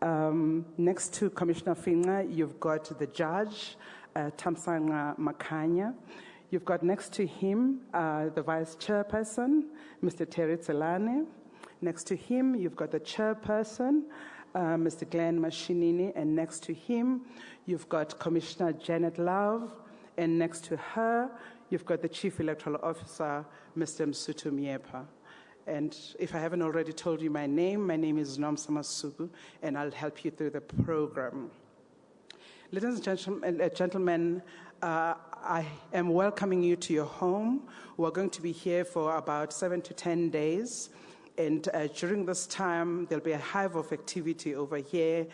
Next to Commissioner Finga, you've got the judge, Tamsanga Makanya. You've got next to him the vice chairperson, Mr. Terry Tselane. Next to him, you've got the chairperson, Mr. Glenn Mashinini, and next to him, you've got Commissioner Janet Love, and next to her, you've got the Chief Electoral Officer, Mr. Msutu Miepa. And if I haven't already told you my name is Nomsa Masuku, and I'll help you through the program. Ladies and gentlemen, I am welcoming you to your home. We're going to be here for about 7 to 10 days. And during this time, there'll be a hive of activity over here.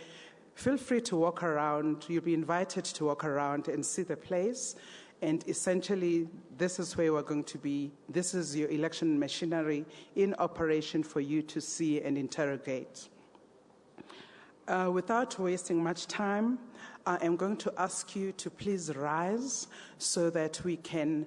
Feel free to walk around. You'll be invited to walk around and see the place. And essentially, this is where we're going to be. This is your election machinery in operation for you to see and interrogate. Without wasting much time, I am going to ask you to please rise so that we can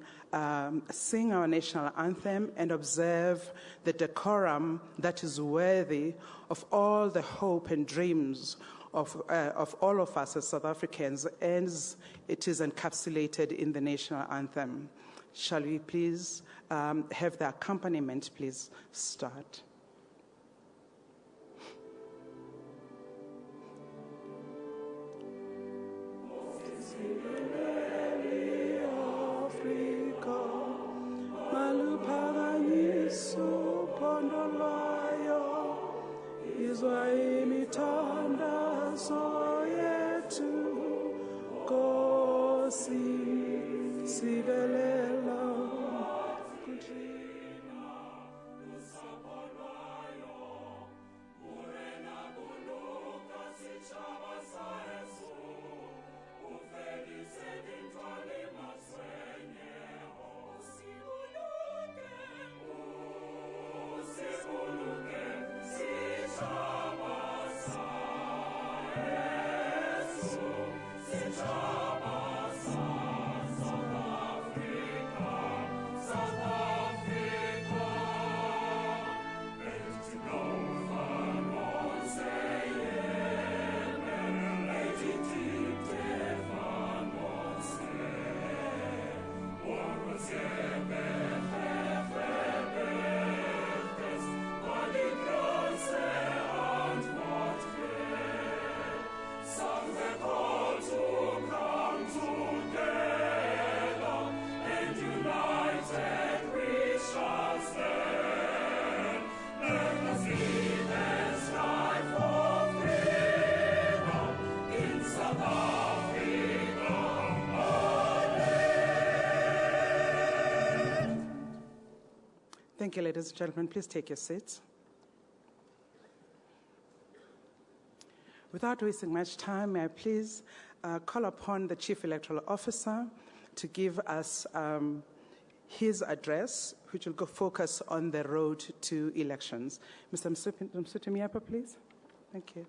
sing our national anthem and observe the decorum that is worthy of all the hope and dreams of all of us as South Africans, as it is encapsulated in the national anthem. Shall we please have the accompaniment, please start. Thank you, ladies and gentlemen. Please take your seats. Without wasting much time, may I please call upon the Chief Electoral Officer to give us his address, which will go focus on the road to elections. Mr. Msutu Miepa, please. Thank you.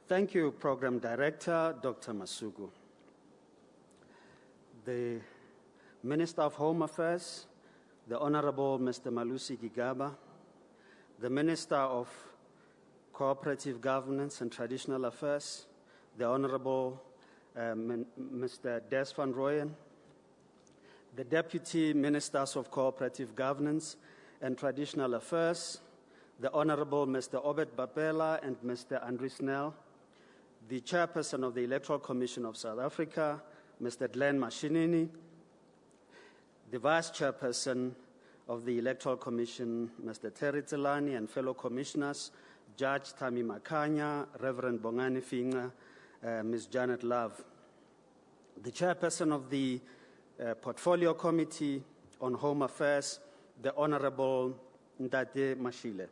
Thank you, Program Director, Dr. Masuku. The Minister of Home Affairs, the Honorable Mr. Malusi Gigaba, the Minister of Cooperative Governance and Traditional Affairs, the Honorable Mr. Des van Rooyen, the Deputy Ministers of Cooperative Governance and Traditional Affairs, the Honorable Mr. Obed Bapela and Mr. Andrew Snell, the Chairperson of the Electoral Commission of South Africa, Mr. Glenn Mashinini, the Vice Chairperson of the Electoral Commission, Mr. Terry Tselane, and fellow commissioners, Judge Tami Makanya, Reverend Bongani Finga, Ms. Janet Love, the Chairperson of the Portfolio Committee on Home Affairs, the Honorable Ndate Mashile,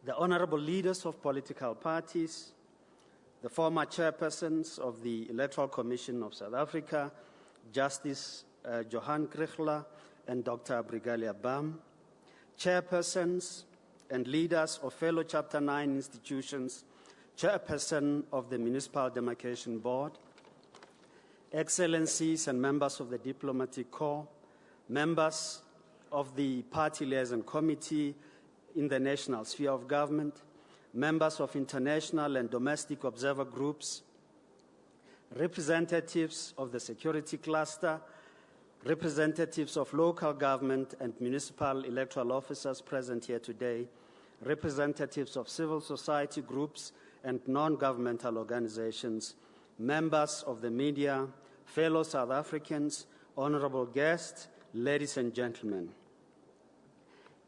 the Honorable leaders of political parties, the former chairpersons of the Electoral Commission of South Africa, Justice Johan Krichler and Dr. Brigalia Bam, chairpersons and leaders of fellow Chapter 9 institutions, chairperson of the Municipal Demarcation Board, excellencies and members of the Diplomatic Corps, members of the Party Liaison Committee in the national sphere of government, members of international and domestic observer groups, representatives of the security cluster, representatives of local government and municipal electoral officers present here today, representatives of civil society groups and non-governmental organizations, members of the media, fellow South Africans, honorable guests, ladies and gentlemen.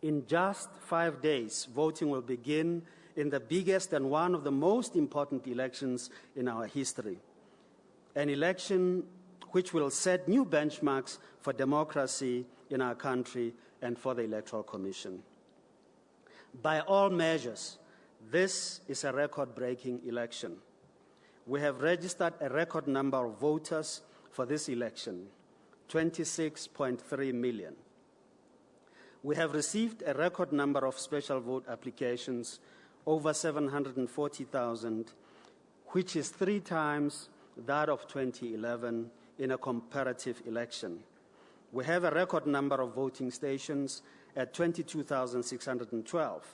In just 5 days, voting will begin in the biggest and one of the most important elections in our history, an election which will set new benchmarks for democracy in our country and for the Electoral Commission. By all measures, this is a record-breaking election. We have registered a record number of voters for this election, 26.3 million. We have received a record number of special vote applications, over 740,000, which is 3 times that of 2011 in a comparative election. We have a record number of voting stations at 22,612.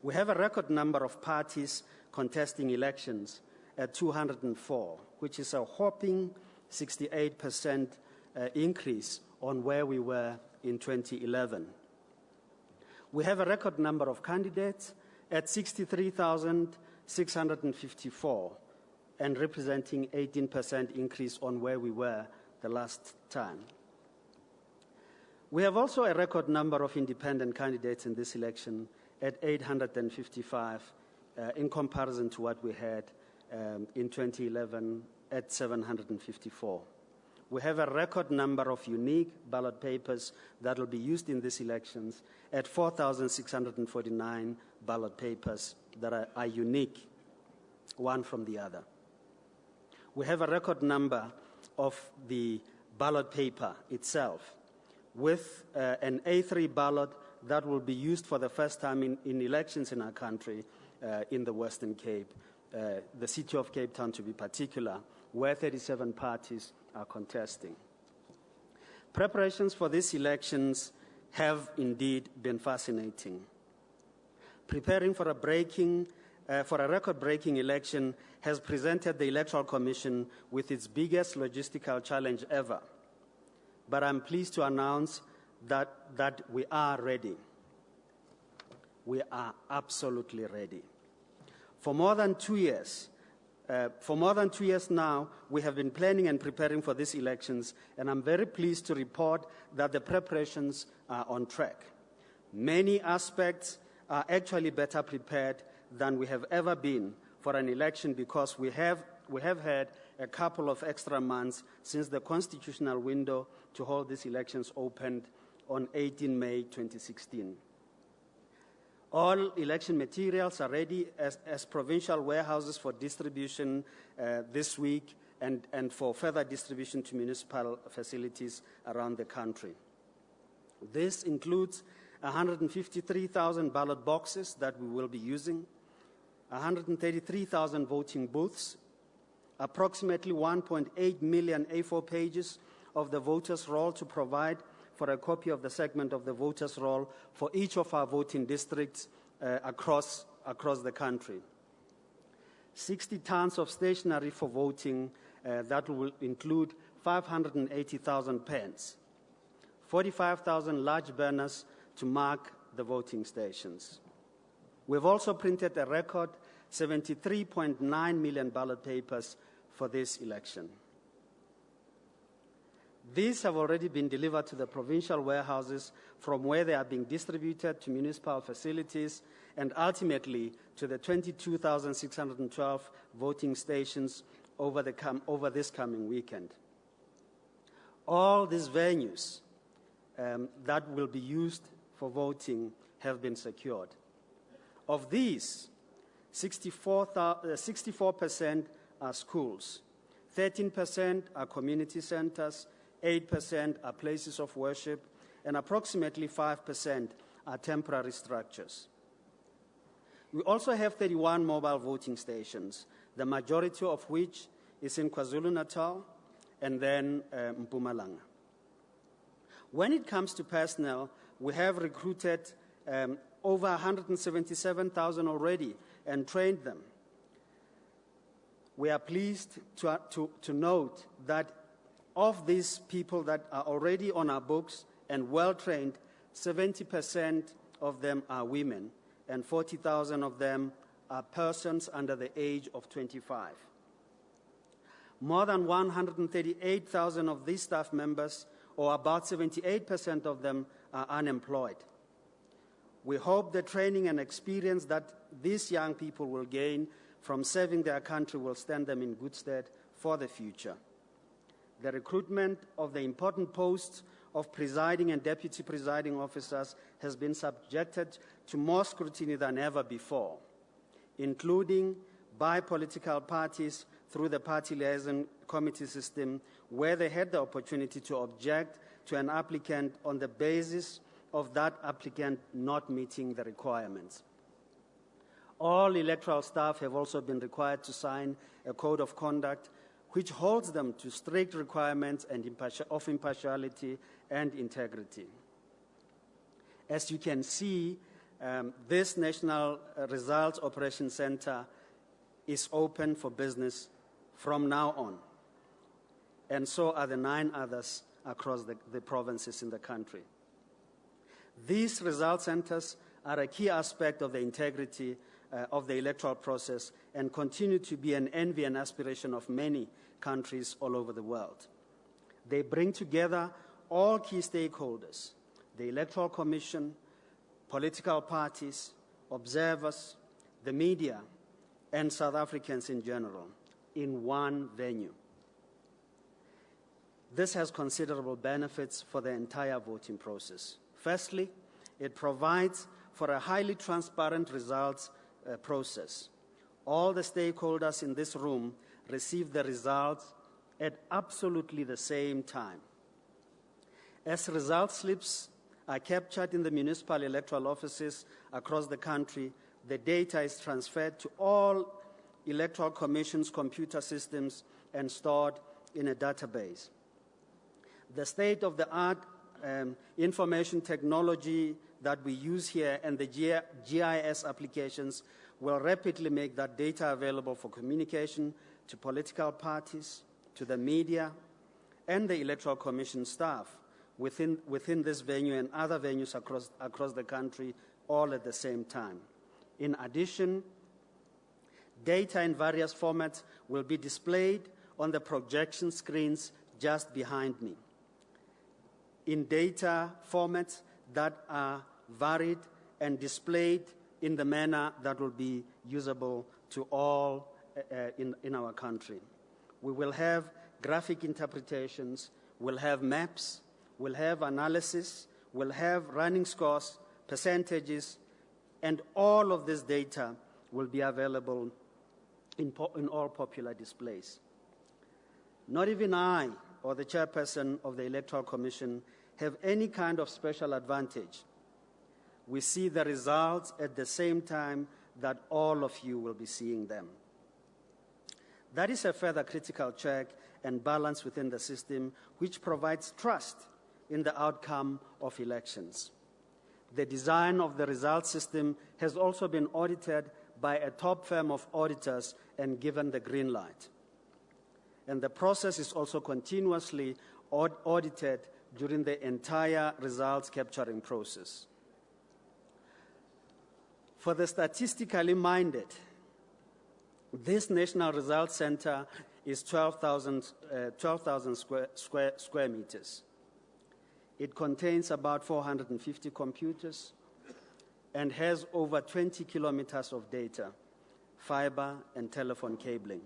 We have a record number of parties contesting elections at 204, which is a whopping 68% increase on where we were in 2011. We have a record number of candidates at 63,654 and representing 18% increase on where we were the last time. We have also a record number of independent candidates in this election at 855 in comparison to what we had in 2011 at 754. We have a record number of unique ballot papers that will be used in these elections at 4,649 ballot papers that are unique, one from the other. We have a record number of the ballot paper itself with an A3 ballot that will be used for the first time in elections in our country in the Western Cape, the city of Cape Town to be particular, where 37 parties are contesting. Preparations for these elections have indeed been fascinating. Preparing for a record-breaking election has presented the Electoral Commission with its biggest logistical challenge ever. But I'm pleased to announce that we are ready. We are absolutely ready. For more than 2 years now, we have been planning and preparing for these elections, and I'm very pleased to report that the preparations are on track. Many aspects are actually better prepared than we have ever been for an election because we have had a couple of extra months since the constitutional window to hold these elections opened on 18 May 2016. All election materials are ready as provincial warehouses for distribution this week and for further distribution to municipal facilities around the country. This includes 153,000 ballot boxes that we will be using, 133,000 voting booths, approximately 1.8 million A4 pages of the voters' roll to provide for a copy of the segment of the voters' roll for each of our voting districts across the country. 60 tons of stationery for voting that will include 580,000 pens, 45,000 large banners to mark the voting stations. We've also printed a record 73.9 million ballot papers for this election. These have already been delivered to the provincial warehouses from where they are being distributed to municipal facilities and ultimately to the 22,612 voting stations over this coming weekend. All these venues that will be used for voting have been secured. Of these, 64% are schools, 13% are community centers, 8% are places of worship, and approximately 5% are temporary structures. We also have 31 mobile voting stations, the majority of which is in KwaZulu-Natal and then Mpumalanga. When it comes to personnel, we have recruited over 177,000 already and trained them. We are pleased to note that of these people that are already on our books and well-trained, 70% of them are women, and 40,000 of them are persons under the age of 25. More than 138,000 of these staff members, or about 78% of them, are unemployed. We hope the training and experience that these young people will gain from serving their country will stand them in good stead for the future. The recruitment of the important posts of presiding and deputy presiding officers has been subjected to more scrutiny than ever before, including by political parties through the party liaison committee system, where they had the opportunity to object to an applicant on the basis of that applicant not meeting the requirements. All electoral staff have also been required to sign a code of conduct which holds them to strict requirements of impartiality and integrity. As you can see, this National Results Operation Center is open for business from now on, and so are the 9 others across the provinces in the country. These result centers are a key aspect of the integrity of the electoral process and continue to be an envy and aspiration of many countries all over the world. They bring together all key stakeholders, the Electoral Commission, political parties, observers, the media, and South Africans in general, in one venue. This has considerable benefits for the entire voting process. Firstly, it provides for a highly transparent results process. All the stakeholders in this room receive the results at absolutely the same time. As result slips are captured in the municipal electoral offices across the country, the data is transferred to all Electoral Commission's computer systems and stored in a database. The state-of-the-art information technology that we use here and the GIS applications will rapidly make that data available for communication to political parties, to the media, and the Electoral Commission staff within this venue and other venues across the country, all at the same time. In addition, data in various formats will be displayed on the projection screens just behind me, in data formats that are varied and displayed in the manner that will be usable to all in our country. We will have graphic interpretations, we'll have maps, we'll have analysis, we'll have running scores, percentages, and all of this data will be available in all popular displays. Not even I or the chairperson of the Electoral Commission have any kind of special advantage. We see the results at the same time that all of you will be seeing them. That is a further critical check and balance within the system, which provides trust in the outcome of elections. The design of the results system has also been audited by a top firm of auditors and given the green light. And the process is also continuously audited during the entire results capturing process. For the statistically minded, this National Results Center is 12,000 square meters. It contains about 450 computers and has over 20 kilometers of data, fiber, and telephone cabling.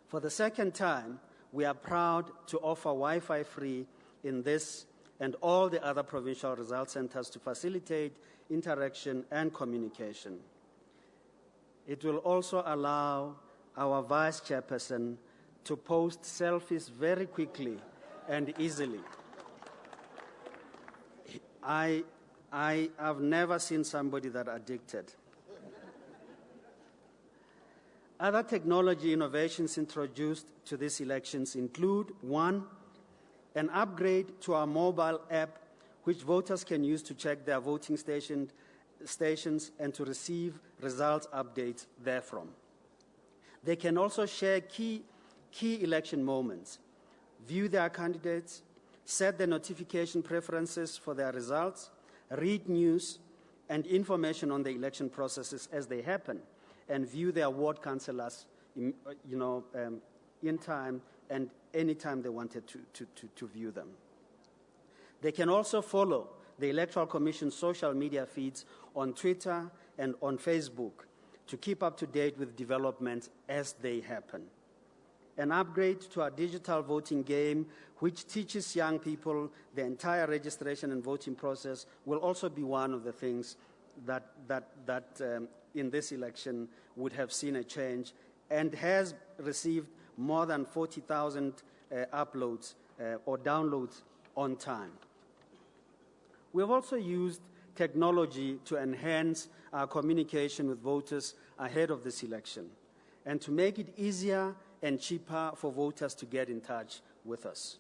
For the second time, we are proud to offer Wi-Fi free in this and all the other provincial result centers to facilitate interaction and communication. It will also allow our vice chairperson to post selfies very quickly and easily. I have never seen somebody that addicted. Other technology innovations introduced to these elections include, one, an upgrade to our mobile app, which voters can use to check their voting stations and to receive results updates therefrom. They can also share key election moments, view their candidates, set the notification preferences for their results, read news and information on the election processes as they happen, and view their ward councillors in time and anytime they wanted to view them. They can also follow the Electoral Commission's social media feeds on Twitter and on Facebook to keep up to date with developments as they happen. An upgrade to our digital voting game, which teaches young people the entire registration and voting process, will also be one of the things that in this election would have seen a change and has received more than 40,000 uploads or downloads on time. We have also used technology to enhance our communication with voters ahead of this election and to make it easier and cheaper for voters to get in touch with us.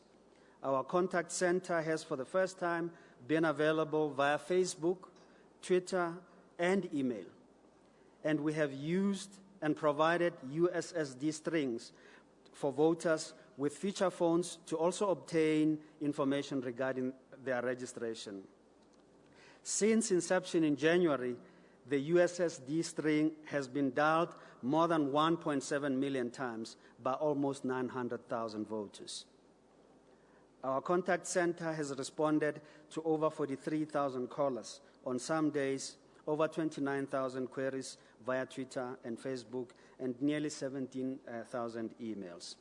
Our contact center has for the first time been available via Facebook, Twitter, and email. And we have used and provided USSD strings for voters with feature phones to also obtain information regarding their registration. Since inception in January, the USSD string has been dialed more than 1.7 million times by almost 900,000 voters. Our contact center has responded to over 43,000 callers on some days, over 29,000 queries via Twitter and Facebook, and nearly 17,000 emails.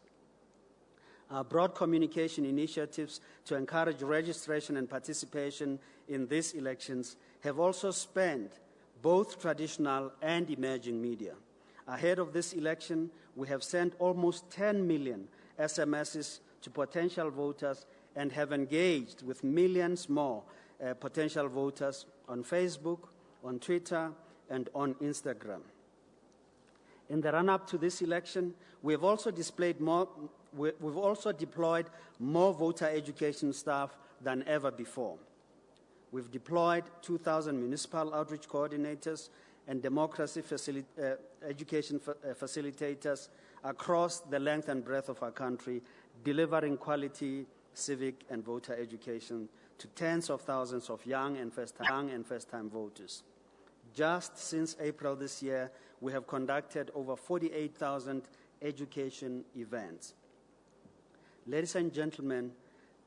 Our broad communication initiatives to encourage registration and participation in these elections have also spanned both traditional and emerging media. Ahead of this election, we have sent almost 10 million SMSs to potential voters and have engaged with millions more potential voters on Facebook, on Twitter, and on Instagram. In the run-up to this election, we've also deployed more voter education staff than ever before. We've deployed 2,000 municipal outreach coordinators and democracy education facilitators across the length and breadth of our country, delivering quality civic and voter education to tens of thousands of young and first-time voters. Just since April this year, we have conducted over 48,000 education events. Ladies and gentlemen,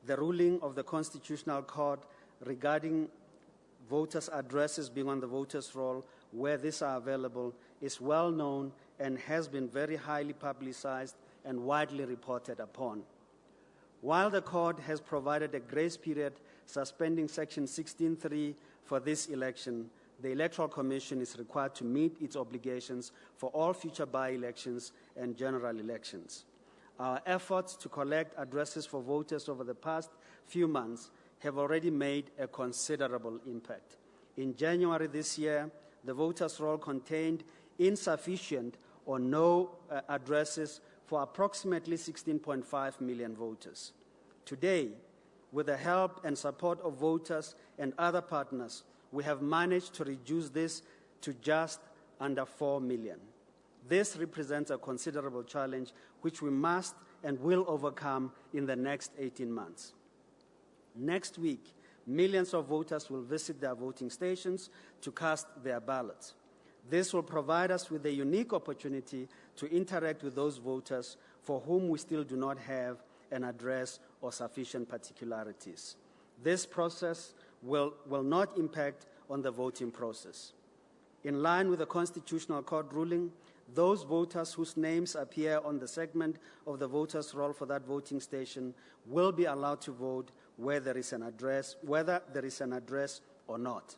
the ruling of the Constitutional Court regarding voters' addresses being on the voters' roll, where these are available, is well known and has been very highly publicized and widely reported upon. While the court has provided a grace period suspending Section 16.3 for this election, the Electoral Commission is required to meet its obligations for all future by-elections and general elections. Our efforts to collect addresses for voters over the past few months have already made a considerable impact. In January this year, the voters' roll contained insufficient or no addresses for approximately 16.5 million voters. Today, with the help and support of voters and other partners, we have managed to reduce this to just under 4 million. This represents a considerable challenge which we must and will overcome in the next 18 months. Next week, millions of voters will visit their voting stations to cast their ballots. This will provide us with a unique opportunity to interact with those voters for whom we still do not have an address or sufficient particularities. This process will not impact on the voting process. In line with the Constitutional Court ruling, those voters whose names appear on the segment of the voters' roll for that voting station will be allowed to vote whether there is an address or not.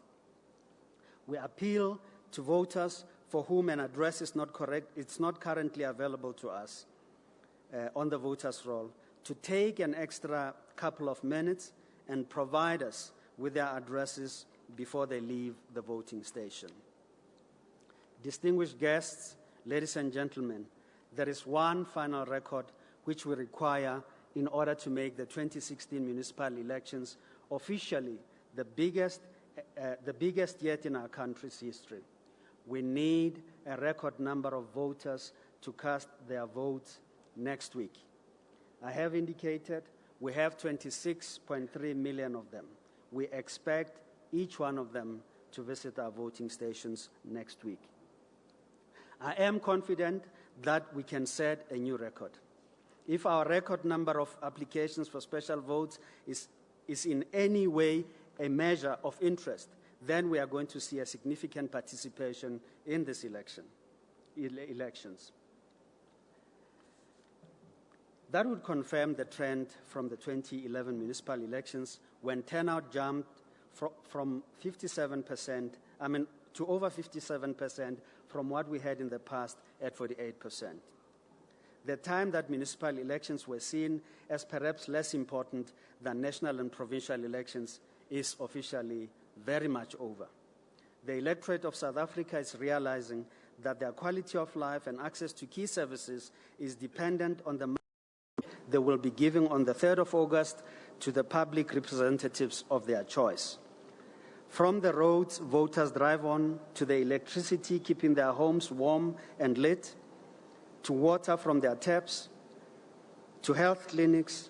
We appeal to voters for whom an address is not correct, it's not currently available to us on the voters' roll, to take an extra couple of minutes and provide us with their addresses before they leave the voting station. Distinguished guests, ladies and gentlemen, there is one final record which we require in order to make the 2016 municipal elections officially the biggest yet in our country's history. We need a record number of voters to cast their votes next week. I have indicated we have 26.3 million of them. We expect each one of them to visit our voting stations next week. I am confident that we can set a new record. If our record number of applications for special votes is in any way a measure of interest, then we are going to see a significant participation in this elections. That would confirm the trend from the 2011 municipal elections, when turnout jumped from 57%, to over 57% from what we had in the past at 48%. The time that municipal elections were seen as perhaps less important than national and provincial elections is officially very much over. The electorate of South Africa is realizing that their quality of life and access to key services is dependent on the money they will be giving on the 3rd of August to the public representatives of their choice. From the roads voters drive on, to the electricity keeping their homes warm and lit, to water from their taps, to health clinics,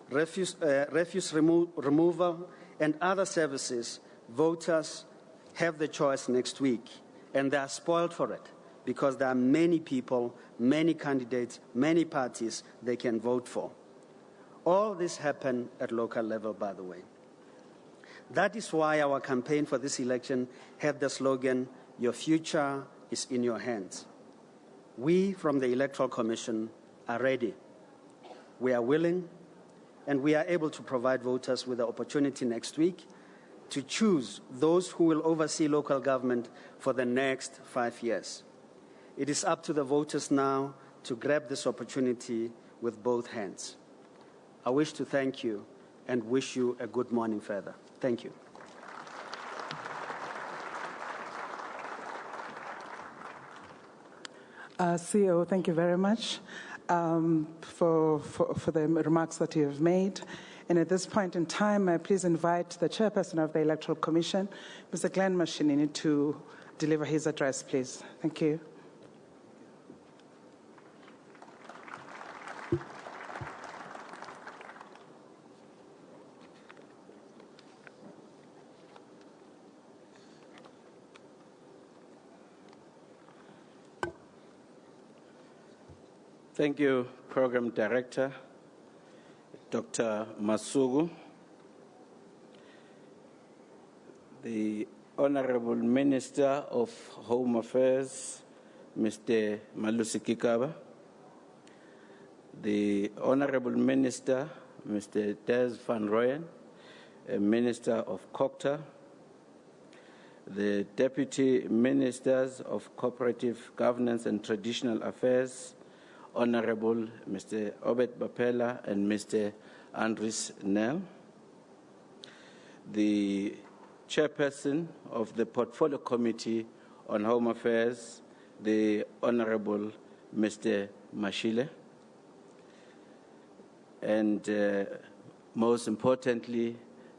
refuse removal, and other services, voters have the choice next week, and they are spoiled for it because there are many people, many candidates, many parties they can vote for. All this happened at local level, by the way. That is why our campaign for this election had the slogan, "Your future is in your hands." We from the Electoral Commission are ready. We are willing, and we are able to provide voters with the opportunity next week to choose those who will oversee local government for the next 5 years. It is up to the voters now to grab this opportunity with both hands. I wish to thank you and wish you a good morning further. Thank you. CEO, thank you very much for the remarks that you have made. And at this point in time, I please invite the chairperson of the Electoral Commission, Mr. Glenn Mashinini, to deliver his address, please. Thank you. Thank you, Program Director, Dr. Masugu. The Honorable Minister of Home Affairs, Mr. Malusi Gigaba. The Honorable Minister, Mr. Des van Rooyen, Minister of COCTA. The Deputy Ministers of Cooperative Governance and Traditional Affairs, Honorable Mr. Obed Bapela and Mr. Andries Nel. The Chairperson of the Portfolio Committee on Home Affairs, the Honorable Mr. Mashile. And most importantly,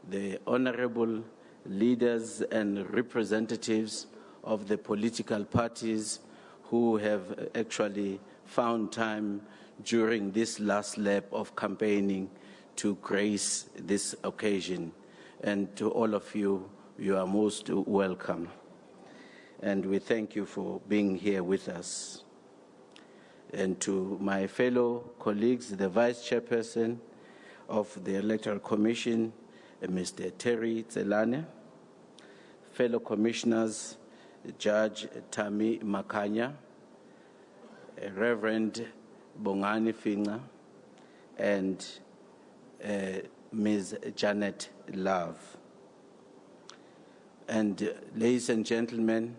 the honorable leaders and representatives of the political parties who have actually found time during this last lap of campaigning to grace this occasion. And to all of you, you are most welcome. And we thank you for being here with us. And to my fellow colleagues, the Vice Chairperson of the Electoral Commission, Mr. Terry Tselane, fellow commissioners, Judge Tami Makanya, Reverend Bongani Finga, and Ms. Janet Love. And ladies and gentlemen,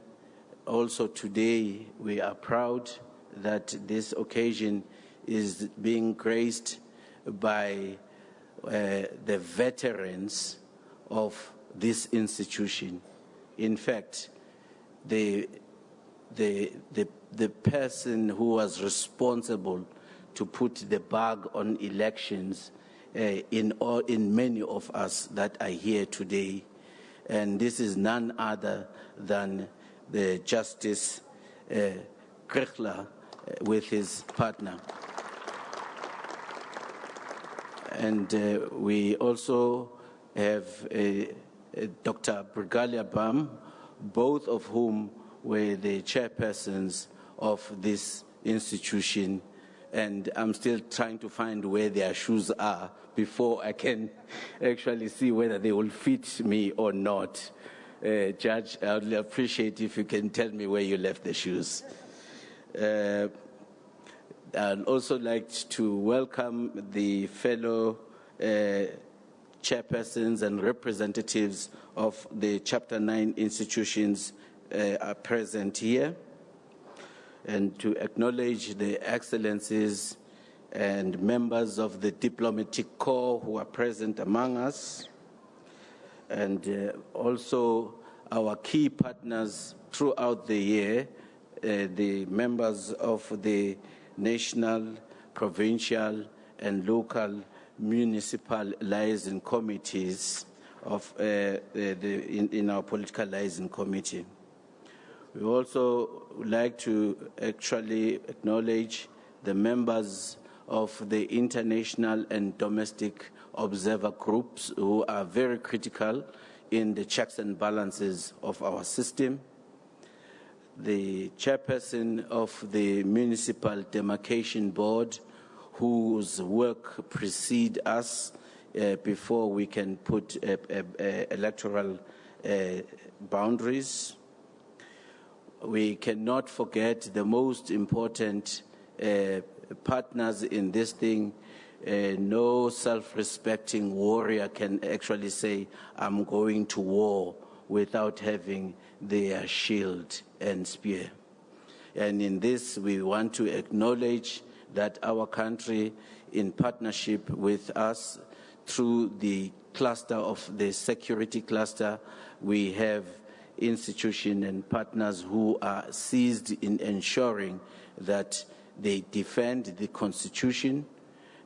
also today we are proud that this occasion is being graced by the veterans of this institution. In fact, the person who was responsible to put the bug on elections in many of us that are here today. And this is none other than the Justice Krechler with his partner. And we also have Dr. Brigalia Bam, both of whom were the chairpersons of this institution. And I'm still trying to find where their shoes are before I can actually see whether they will fit me or not. Judge, I would appreciate if you can tell me where you left the shoes. I'd also like to welcome the fellow chairpersons and representatives of the Chapter 9 institutions are present here, and to acknowledge the excellencies and members of the diplomatic corps who are present among us, and also our key partners throughout the year, the members of the national, provincial, and local municipal liaison committees of in our political liaison committee. We also would like to actually acknowledge the members of the international and domestic observer groups who are very critical in the checks and balances of our system. The chairperson of the Municipal Demarcation Board, whose work precede us before we can put electoral boundaries. We cannot forget the most important partners in this thing. No self-respecting warrior can actually say, I'm going to war without having their shield and spear. And in this, we want to acknowledge that our country, in partnership with us, through the cluster of the security cluster, we have institutions and partners who are seized in ensuring that they defend the Constitution,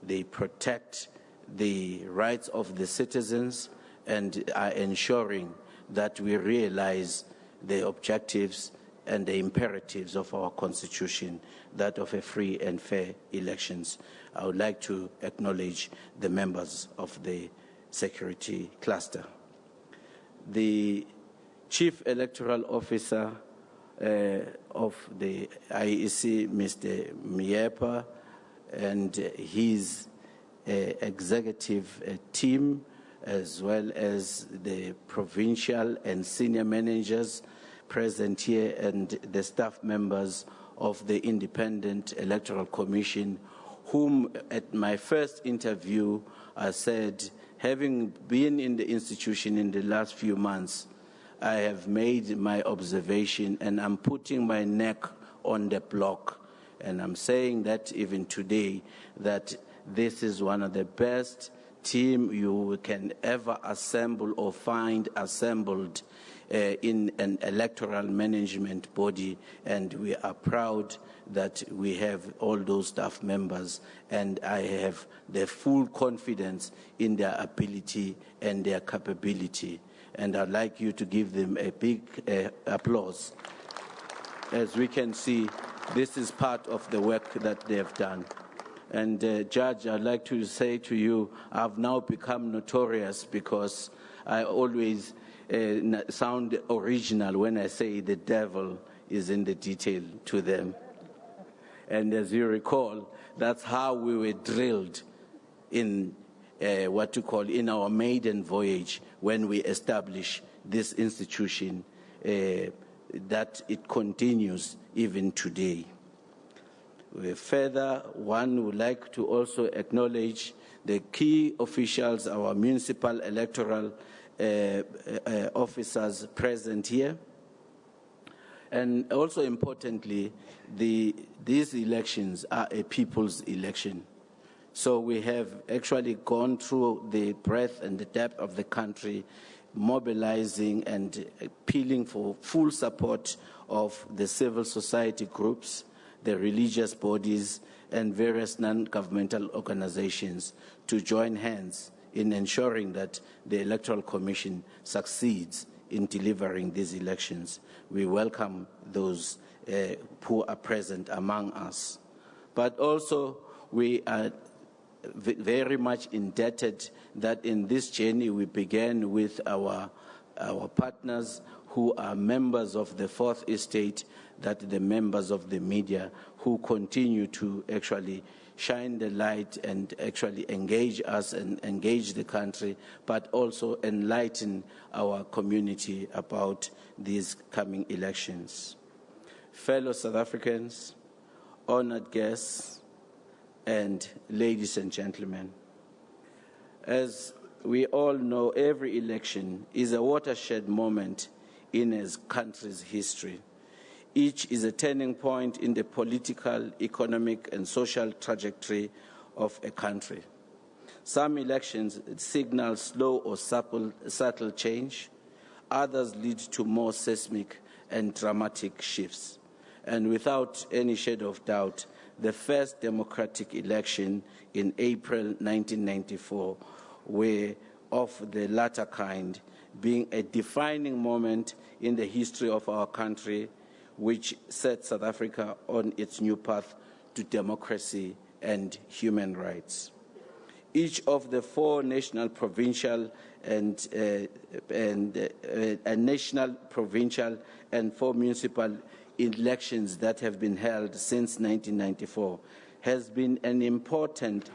they protect the rights of the citizens, and are ensuring that we realize the objectives and the imperatives of our Constitution, that of a free and fair elections. I would like to acknowledge the members of the security cluster. The Chief Electoral Officer of the IEC, Mr. Miepa, and his executive team, as well as the provincial and senior managers present here, and the staff members of the Independent Electoral Commission, whom at my first interview I said, having been in the institution in the last few months, I have made my observation and I'm putting my neck on the block. And I'm saying that even today, that this is one of the best team you can ever assemble or find assembled in an electoral management body, and we are proud that we have all those staff members, and I have the full confidence in their ability and their capability, and I'd like you to give them a big applause. As we can see, this is part of the work that they have done. And Judge, I'd like to say to you, I've now become notorious because I always sound original when I say the devil is in the detail to them. And as you recall, that's how we were drilled in what you call in our maiden voyage when we established this institution, that it continues even today. Further, one would like to also acknowledge the key officials, our municipal electoral officers present here. And also importantly, these elections are a people's election. So we have actually gone through the breadth and the depth of the country, mobilizing and appealing for full support of the civil society groups, the religious bodies, and various non-governmental organizations to join hands in ensuring that the Electoral Commission succeeds in delivering these elections. We welcome those who are present among us. But also, we are very much indebted that in this journey we began with our partners who are members of the Fourth Estate, that the members of the media who continue to actually shine the light and actually engage us and engage the country, but also enlighten our community about these coming elections. Fellow South Africans, honored guests, and ladies and gentlemen, as we all know, every election is a watershed moment in a country's history. Each is a turning point in the political, economic, and social trajectory of a country. Some elections signal slow or subtle change. Others lead to more seismic and dramatic shifts. And without any shadow of doubt, the first democratic election in April 1994 were of the latter kind, being a defining moment in the history of our country, which set South Africa on its new path to democracy and human rights. Each of the four national, provincial, and four municipal elections that have been held since 1994 has been an important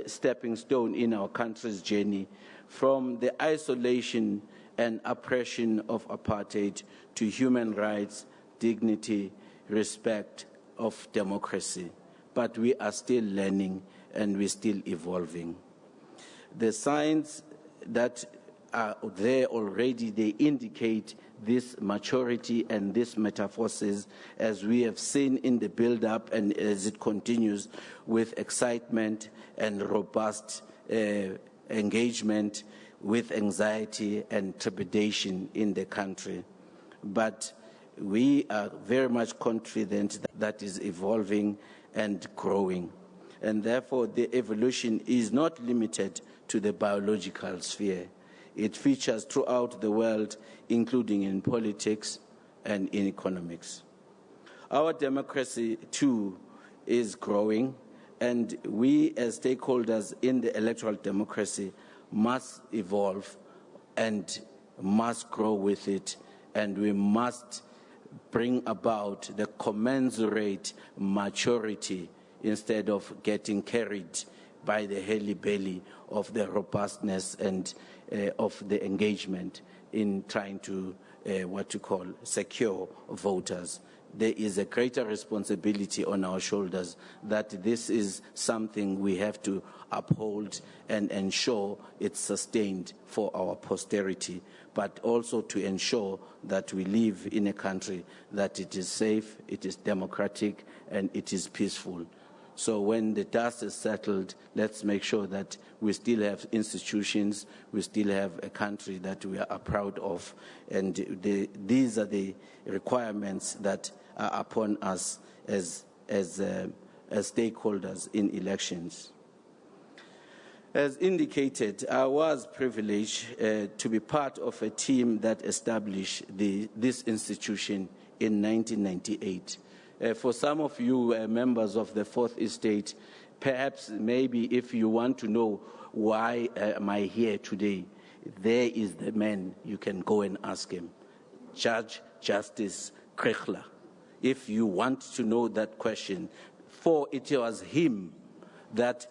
stepping stone in our country's journey from the isolation and oppression of apartheid to human rights, dignity, respect of democracy. But we are still learning and we're still evolving. The signs that are there already, they indicate this maturity and this metamorphosis, as we have seen in the build-up and as it continues with excitement and robust engagement with anxiety and trepidation in the country. But we are very much confident that is evolving and growing. And therefore, the evolution is not limited to the biological sphere. It features throughout the world, including in politics and in economics. Our democracy, too, is growing, and we as stakeholders in the electoral democracy must evolve and must grow with it, and we must bring about the commensurate maturity instead of getting carried by the hairy belly of the robustness and of the engagement in trying to secure voters. There is a greater responsibility on our shoulders that this is something we have to uphold and ensure it's sustained for our posterity, but also to ensure that we live in a country that it is safe, it is democratic, and it is peaceful. So when the dust is settled, let's make sure that we still have institutions, we still have a country that we are proud of, and these are the requirements that are upon us as stakeholders in elections. As indicated, I was privileged to be part of a team that established this institution in 1998. For some of you members of the Fourth Estate, perhaps maybe if you want to know why am I here today, there is the man, you can go and ask him, Judge Justice Krechler. If you want to know that question, for it was him that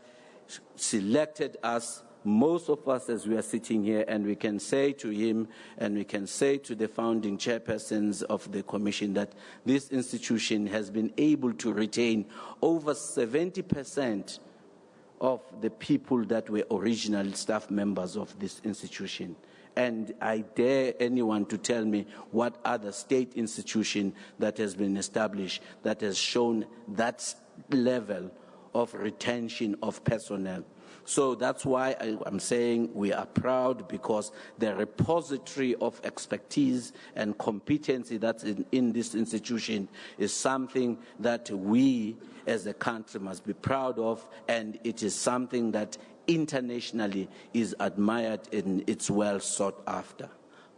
selected us, most of us as we are sitting here, and we can say to him and we can say to the founding chairpersons of the commission that this institution has been able to retain over 70% of the people that were original staff members of this institution. And I dare anyone to tell me what other state institution that has been established that has shown that level of retention of personnel. So that's why I'm saying we are proud, because the repository of expertise and competency that's in this institution is something that we as a country must be proud of, and it is something that internationally is admired and it's well sought after.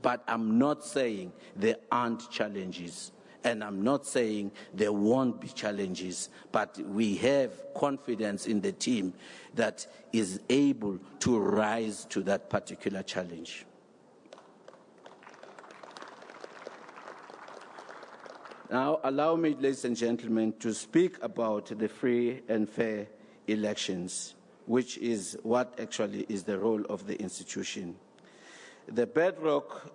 But I'm not saying there aren't challenges. And I'm not saying there won't be challenges, but we have confidence in the team that is able to rise to that particular challenge. Now, allow me, ladies and gentlemen, to speak about the free and fair elections, which is what actually is the role of the institution. The bedrock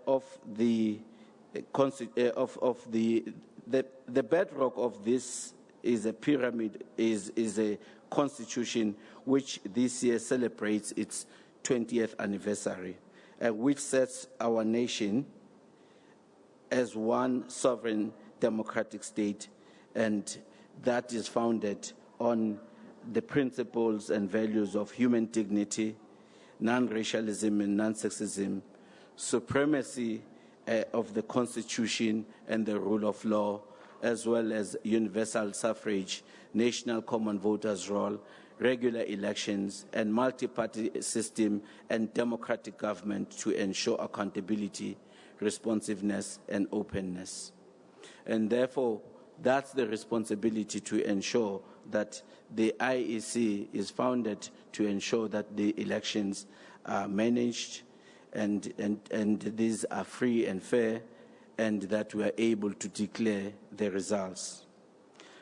of the bedrock of this is a pyramid, is a constitution which this year celebrates its 20th anniversary, which sets our nation as one sovereign democratic state, and that is founded on the principles and values of human dignity, non-racialism and non-sexism, supremacy of the Constitution and the rule of law, as well as universal suffrage, national common voters' roll, regular elections, and multi-party system and democratic government to ensure accountability, responsiveness, and openness. And therefore, that's the responsibility to ensure that the IEC is founded to ensure that the elections are managed and these are free and fair, and that we are able to declare the results.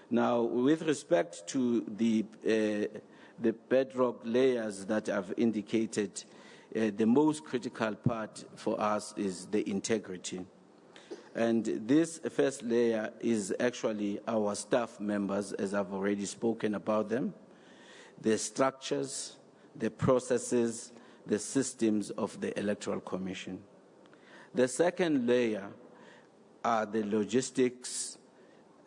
Now, with respect to the bedrock layers that I've indicated, the most critical part for us is the integrity. And this first layer is actually our staff members, as I've already spoken about them, the structures, the processes, the systems of the Electoral Commission. The second layer are the logistics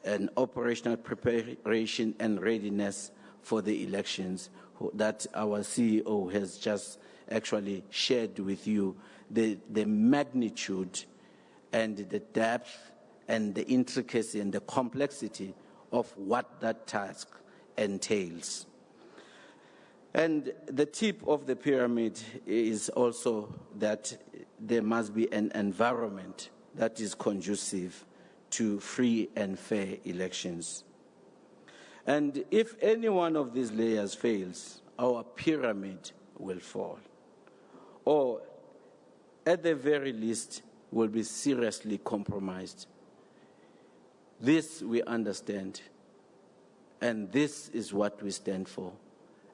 and operational preparation and readiness for the elections that our CEO has just actually shared with you, the magnitude and the depth and the intricacy and the complexity of what that task entails. And the tip of the pyramid is also that there must be an environment that is conducive to free and fair elections. And if any one of these layers fails, our pyramid will fall, or at the very least will be seriously compromised. This we understand, and this is what we stand for.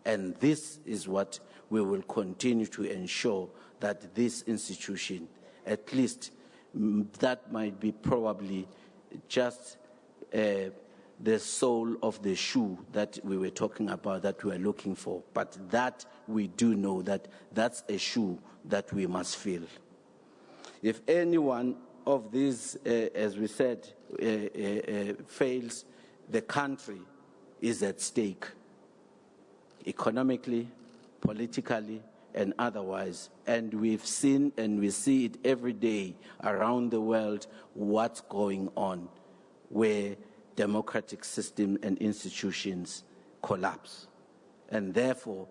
And this is what we will continue to ensure, that this institution, at least that might be probably just the sole of the shoe that we were talking about, that we are looking for. But that we do know that that's a shoe that we must fill. If any one of these, as we said, fails, the country is at stake. Economically, politically, and otherwise. And we've seen and we see it every day around the world, what's going on, where democratic systems and institutions collapse. And therefore,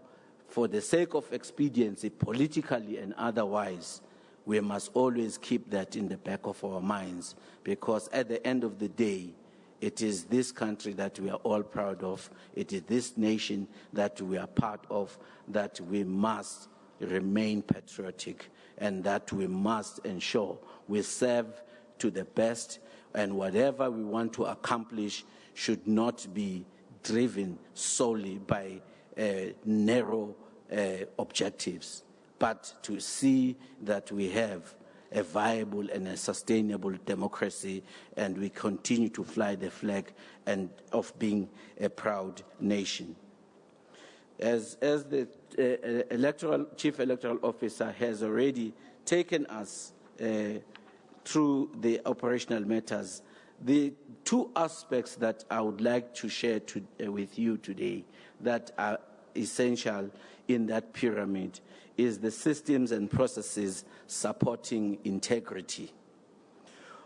for the sake of expediency, politically and otherwise, we must always keep that in the back of our minds, because at the end of the day, it is this country that we are all proud of. It is this nation that we are part of, that we must remain patriotic, and that we must ensure we serve to the best, and whatever we want to accomplish should not be driven solely by narrow objectives, but to see that we have a viable and a sustainable democracy, and we continue to fly the flag and of being a proud nation. As the Chief Electoral Officer has already taken us through the operational matters, the two aspects that I would like to share with you today that are essential in that pyramid is the systems and processes supporting integrity.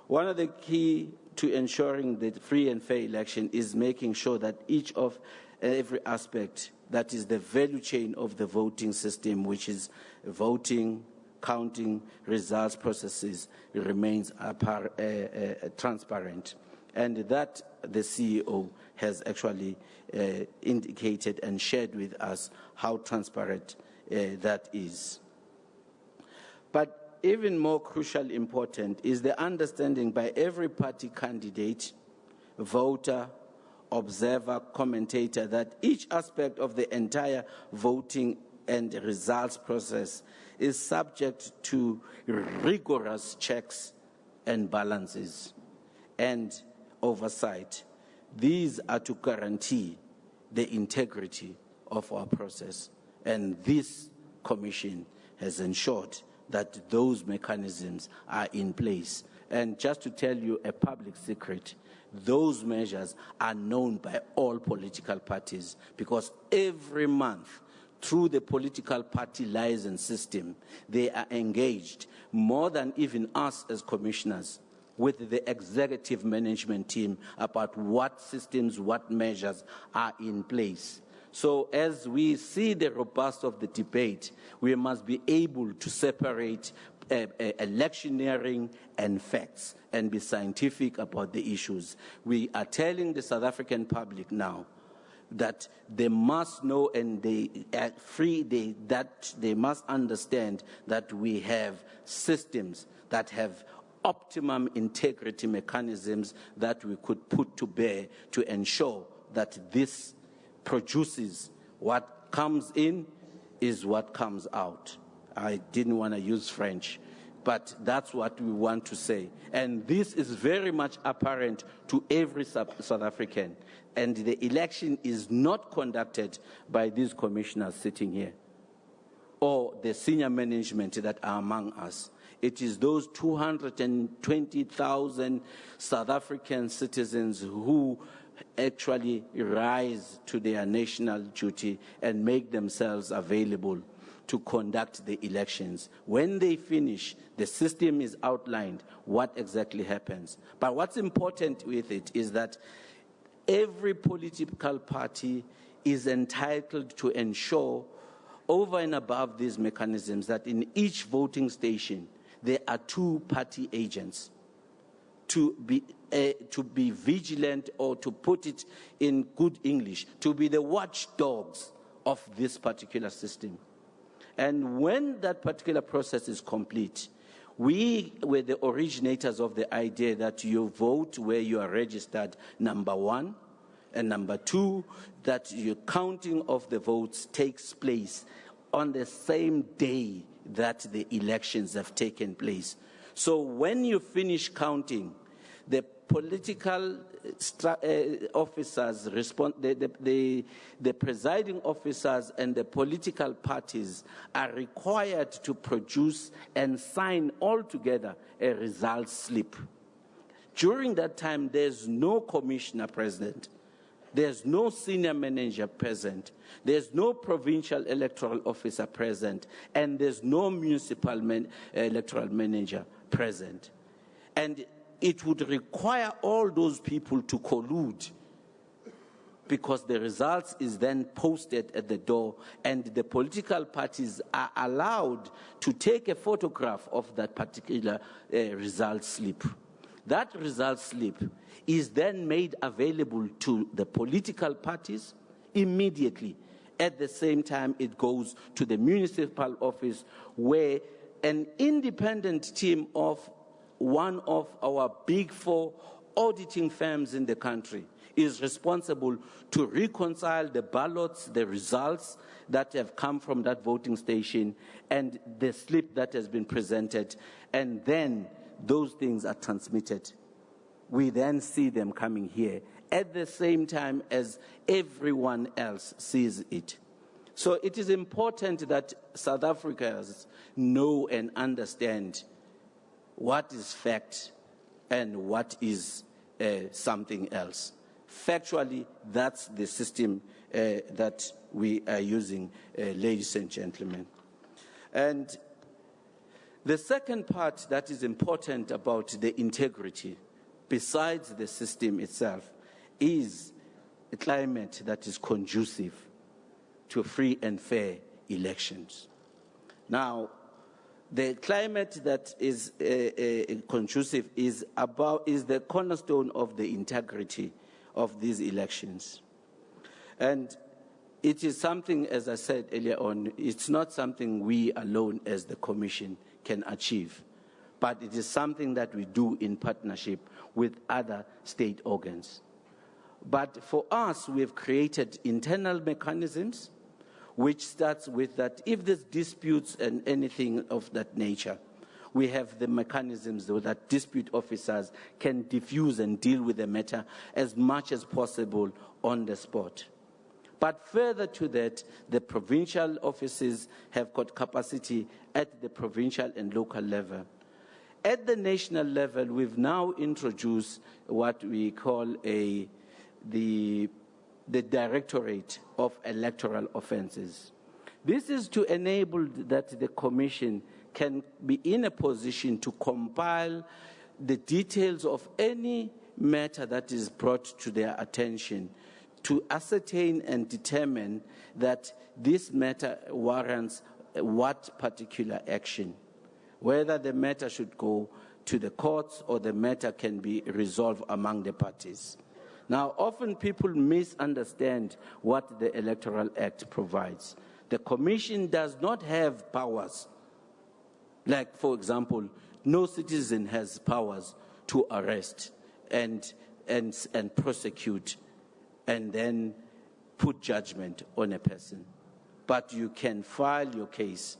One of the key to ensuring the free and fair election is making sure that each of every aspect, that is the value chain of the voting system, which is voting, counting, results processes, remains transparent. And that the CEO has actually indicated and shared with us how transparent that is. But even more crucially important is the understanding by every party candidate, voter, observer, commentator, that each aspect of the entire voting and results process is subject to rigorous checks and balances and oversight. These are to guarantee the integrity of our process. And this commission has ensured that those mechanisms are in place. And just to tell you a public secret, those measures are known by all political parties, because every month, through the political party license system, they are engaged, more than even us as commissioners, with the executive management team about what systems, what measures are in place. So as we see the robust of the debate, we must be able to separate electioneering and facts and be scientific about the issues. We are telling the South African public now that they must know and that they must understand that we have systems that have optimum integrity mechanisms that we could put to bear to ensure that this produces what comes in is what comes out. I didn't want to use French, but that's what we want to say. And this is very much apparent to every South African. And the election is not conducted by these commissioners sitting here or the senior management that are among us. It is those 220,000 South African citizens who actually rise to their national duty and make themselves available to conduct the elections. When they finish, the system is outlined, what exactly happens. But what's important with it is that every political party is entitled to ensure, over and above these mechanisms, that in each voting station, there are two party agents to be vigilant, or to put it in good English, to be the watchdogs of this particular system. And when that particular process is complete, we were the originators of the idea that you vote where you are registered, number one, and number two, that your counting of the votes takes place on the same day that the elections have taken place. So when you finish counting, the political officers, the presiding officers and the political parties are required to produce and sign all together a results slip. During that time, there's no commissioner present. There's no senior manager present. There's no provincial electoral officer present. And there's no municipal electoral manager present. And it would require all those people to collude, because the results is then posted at the door, and the political parties are allowed to take a photograph of that particular result slip. That result slip is then made available to the political parties immediately. At the same time, it goes to the municipal office, where an independent team of one of our big four auditing firms in the country is responsible to reconcile the ballots, the results that have come from that voting station, and the slip that has been presented, and then those things are transmitted. We then see them coming here at the same time as everyone else sees it. So it is important that South Africans know and understand what is fact and what is something else. Factually, that's the system that we are using, ladies and gentlemen. And the second part that is important about the integrity, besides the system itself, is a climate that is conducive to free and fair elections. Now, the climate that is conducive is the cornerstone of the integrity of these elections. And it is something, as I said earlier on, it's not something we alone as the Commission can achieve, but it is something that we do in partnership with other state organs. But for us, we have created internal mechanisms, which starts with that if there's disputes and anything of that nature, we have the mechanisms so that dispute officers can diffuse and deal with the matter as much as possible on the spot. But further to that, the provincial offices have got capacity at the provincial and local level. At the national level, we've now introduced what we call the Directorate of Electoral Offences. This is to enable that the Commission can be in a position to compile the details of any matter that is brought to their attention, to ascertain and determine that this matter warrants what particular action, whether the matter should go to the courts or the matter can be resolved among the parties. Now, often people misunderstand what the Electoral Act provides. The Commission does not have powers. Like, for example, no citizen has powers to arrest and prosecute and then put judgment on a person. But you can file your case.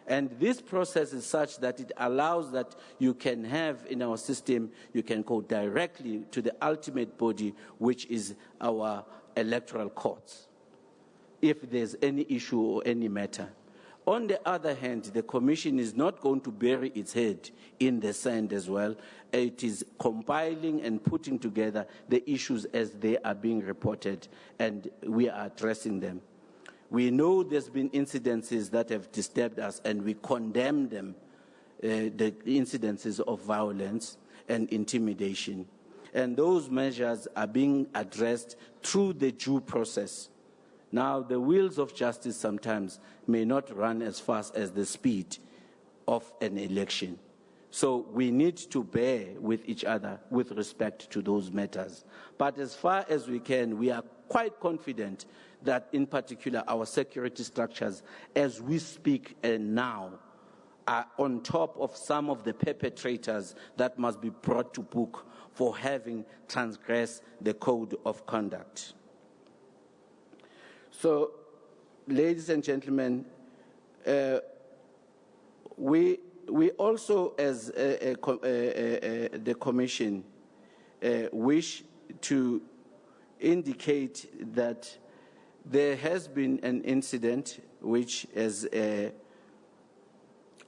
And this process is such that it allows that you can have in our system, you can go directly to the ultimate body, which is our electoral courts, if there's any issue or any matter. On the other hand, the Commission is not going to bury its head in the sand as well. It is compiling and putting together the issues as they are being reported, and we are addressing them. We know there's been incidences that have disturbed us, and we condemn them, the incidences of violence and intimidation. And those measures are being addressed through the due process. Now, the wheels of justice sometimes may not run as fast as the speed of an election. So we need to bear with each other with respect to those matters. But as far as we can, we are quite confident that in particular our security structures, as we speak and now, are on top of some of the perpetrators that must be brought to book for having transgressed the code of conduct. So, ladies and gentlemen, we also, as the Commission, wish to indicate that there has been an incident which has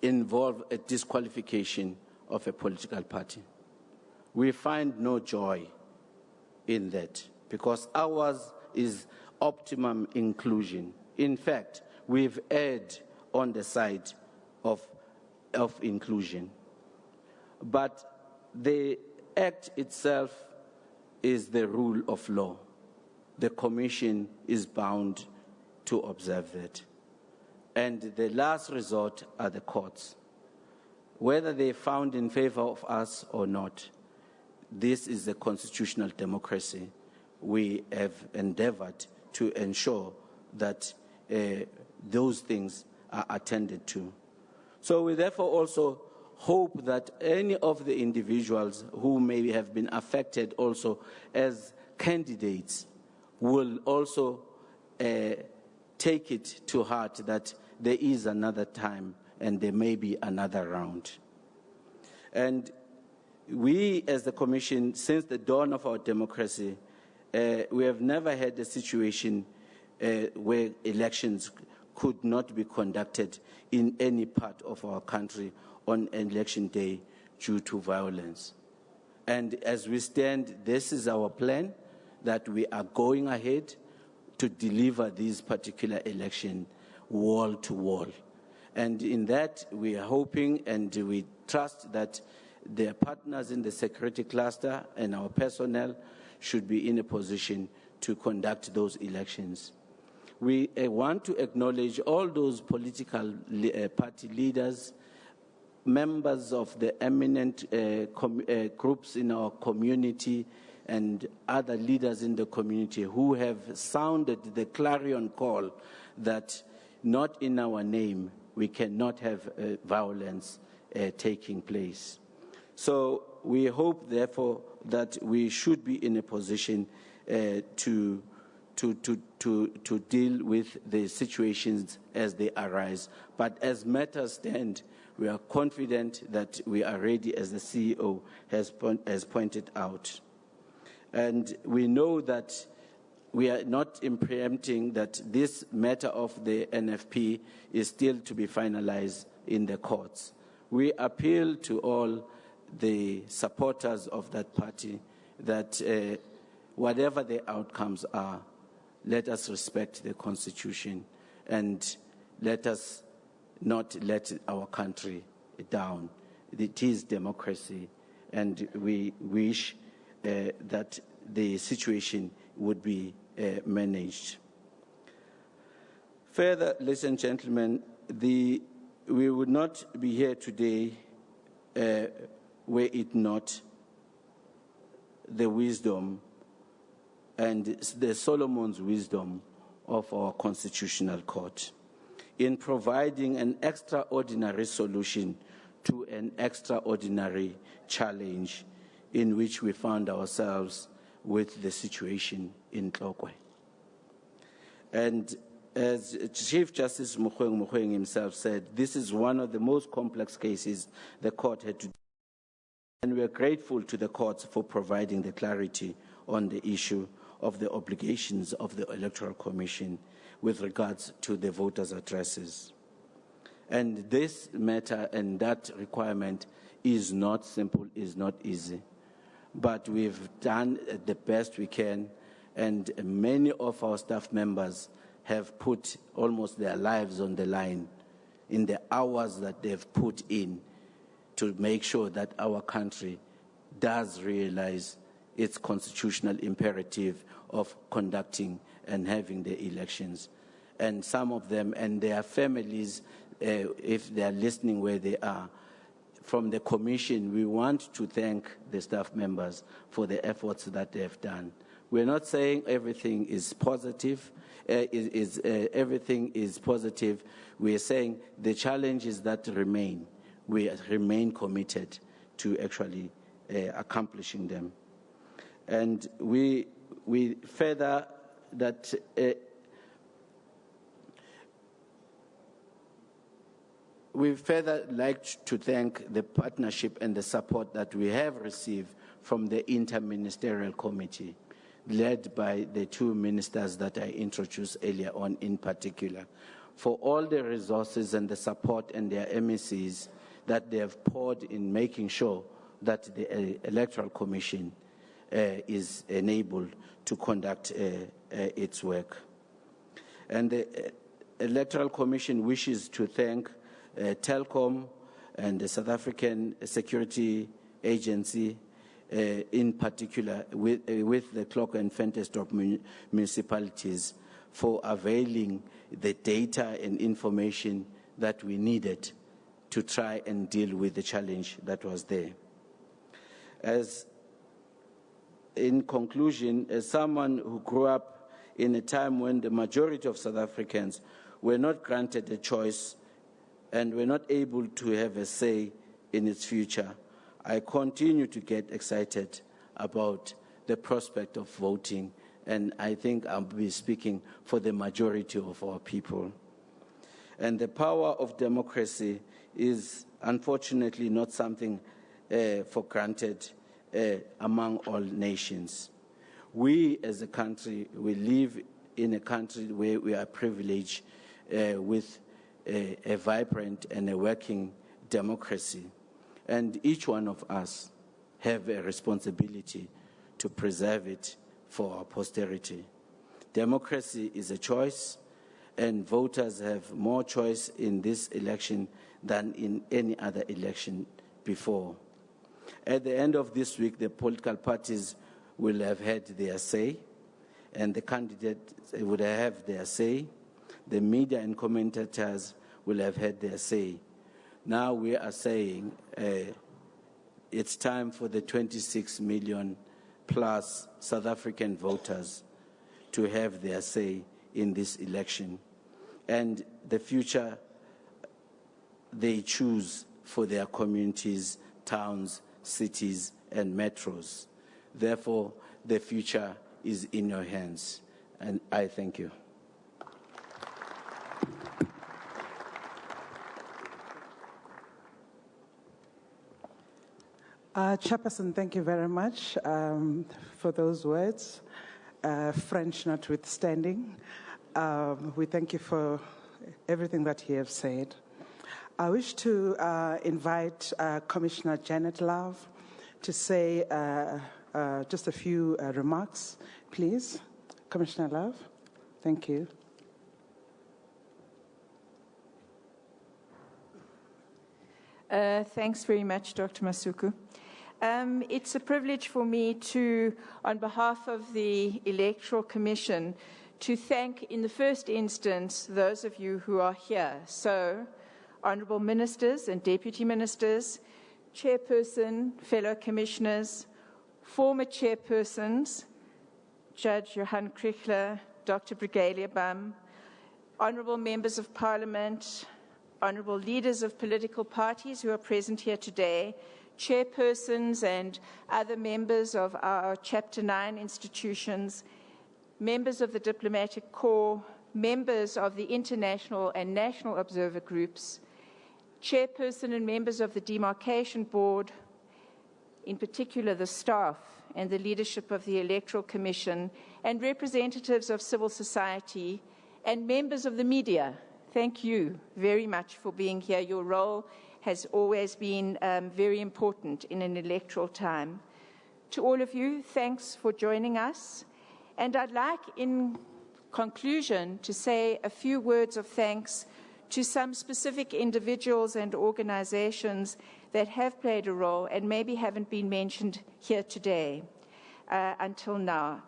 involved a disqualification of a political party. We find no joy in that because ours is optimum inclusion. In fact, we've erred on the side of inclusion. But the act itself is the rule of law. The Commission is bound to observe that. And the last resort are the courts. Whether they found in favor of us or not, this is a constitutional democracy. We have endeavored to ensure that those things are attended to. So we therefore also hope that any of the individuals who may have been affected also as candidates will also take it to heart that there is another time and there may be another round. And we as the Commission, since the dawn of our democracy, we have never had a situation where elections could not be conducted in any part of our country on election day due to violence. And as we stand, this is our plan, that we are going ahead to deliver these particular election wall to wall. And in that, we are hoping and we trust that their partners in the security cluster and our personnel should be in a position to conduct those elections. We want to acknowledge all those political party leaders, members of the eminent groups in our community, and other leaders in the community who have sounded the clarion call that not in our name we cannot have violence taking place. So we hope, therefore, that we should be in a position to deal with the situations as they arise. But as matters stand, we are confident that we are ready, as the CEO has pointed out. And we know that we are not preempting that this matter of the NFP is still to be finalized in the courts. We appeal to all the supporters of that party that whatever the outcomes are, let us respect the Constitution and let us not let our country down. It is democracy, and we wish that the situation would be managed. Further, ladies and gentlemen, we would not be here today were it not the wisdom and the Solomon's wisdom of our Constitutional Court in providing an extraordinary solution to an extraordinary challenge in which we found ourselves with the situation in Tlokwe. And as Chief Justice Mogoeng himself said, this is one of the most complex cases the court had to do. And we are grateful to the courts for providing the clarity on the issue of the obligations of the Electoral Commission with regards to the voters' addresses. And this matter and that requirement is not simple, is not easy. But we've done the best we can, and many of our staff members have put almost their lives on the line in the hours that they've put in to make sure that our country does realize its constitutional imperative of conducting and having the elections. And some of them and their families, if they are listening where they are, from the Commission, we want to thank the staff members for the efforts that they have done. We're not saying everything is positive, everything is positive. We are saying the challenges that remain, we remain committed to actually accomplishing them. And we further that we further like to thank the partnership and the support that we have received from the Interministerial Committee, led by the two ministers that I introduced earlier on in particular, for all the resources and the support and their MECs that they have poured in making sure that the Electoral Commission is enabled to conduct its work. And the Electoral Commission wishes to thank Telkom and the South African Security Agency, in particular with the Clock and Ventersdorp municipalities, for availing the data and information that we needed to try and deal with the challenge that was there. As in conclusion, as someone who grew up in a time when the majority of South Africans were not granted a choice and were not able to have a say in its future, I continue to get excited about the prospect of voting, and I think I'll be speaking for the majority of our people. And the power of democracy is unfortunately not something for granted among all nations. We as a country, we live in a country where we are privileged with a vibrant and a working democracy. And each one of us have a responsibility to preserve it for our posterity. Democracy is a choice, and voters have more choice in this election than in any other election before. At the end of this week, the political parties will have had their say, and the candidates would have their say. The media and commentators will have had their say. Now we are saying it's time for the 26 million plus South African voters to have their say in this election and the future they choose for their communities, towns, cities, and metros. Therefore, the future is in your hands, and I thank you. Chairperson, thank you very much for those words, French notwithstanding. We thank you for everything that you have said. I wish to invite Commissioner Janet Love to say just a few remarks, please. Commissioner Love, thank you. Thanks very much, Dr. Masuku. It's a privilege for me to, on behalf of the Electoral Commission, to thank in the first instance those of you who are here. So, Honourable Ministers and Deputy Ministers, Chairperson, fellow Commissioners, former Chairpersons, Judge Johan Krichler, Dr. Brigalia Bam, Honourable Members of Parliament, Honourable Leaders of political parties who are present here today, Chairpersons and other members of our Chapter 9 institutions, members of the Diplomatic Corps, members of the international and national observer groups, Chairperson and members of the Demarcation Board, in particular the staff and the leadership of the Electoral Commission, and representatives of civil society and members of the media. Thank you very much for being here. Your role has always been very important in an electoral time. To all of you, thanks for joining us. And I'd like, in conclusion, to say a few words of thanks to some specific individuals and organizations that have played a role and maybe haven't been mentioned here today until now.